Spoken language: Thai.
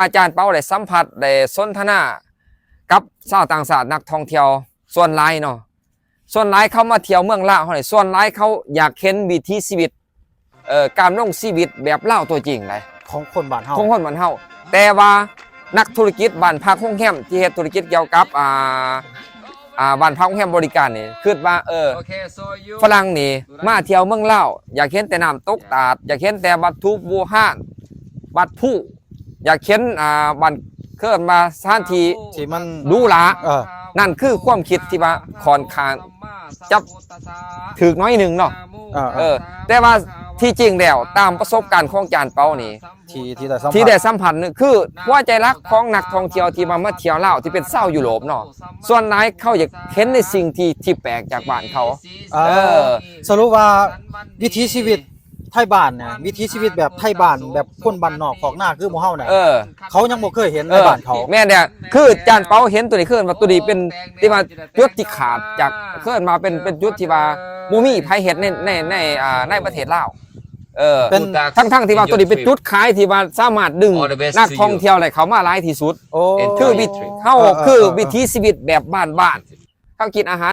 อาจารย์เปาได้สัมผัสได้สนทนากับชาวต่างชาตินักท่องเที่ยวส่วนหลายเนาะส่วนหลายเขามาเที่ยวเมืองลาวเขาเนี่ยส่วนหลายเขาอยากเห็นวิถีชีวิตการลงชีวิตแบบลาวตัวจริงเลย ของคนบ้านเฮา ของคนบ้านเฮาแต่ว่านักธุรกิจบ้านพักโรงแรมที่เฮ็ดธุรกิจเกี่ยวกับบ้านพักโรงแรมบริการนี่คิดว่าฝรั่งนี่มาเที่ยวเมืองลาวอยากเห็นแต่น้ำตกตาดอยากเห็นแต่วัตถุโบราณวัดผู้อยากเห็นบ้านเคลื่อนมาสถานที่ ที่มัน ดูหลานั่นคือความคิดที่ว่าค่อนข้างจับถึกน้อยหนึงเนาะแต่ว่าที่จริงแล้วตามประสบการณ์ของอาจารย์เปานี่ที่ได้สัมผัสนี่คือหัวใจรักของนักท่องเที่ยวที่มาเที่ยวลาวที่เป็นชาวยุโรปเนาะส่วนหลายเขาอยากเห็นในสิ่งที่แปลกจากบ้านเขาสรุปว่าวิถีชีวิตไทยบ้านเนี่ยวิถีชีวิตแบบไทยบ้านแบบคนบ้านนอกของหน้าคือหมู่เฮาเนี่ยเขายังบ่เคยเห็นในบ้านเขาแม่เนี่ยคืออาจารย์เปาเห็นตัวนี้ขึ้นว่าตัวนี้เป็นที่ว่าจุดที่ขาดจากขึ้นมาเป็นจุดที่ว่าบ่มีไผเฮ็ดในประเทศลาวเป็นทั้งที่ว่าตัวนี้เป็นจุดขายที่ว่าสามารถดึงนักท่องเที่ยวอะไรเขามาหลายที่สุดคือวิถีชีวิตแบบบ้านๆเขากินอาหาร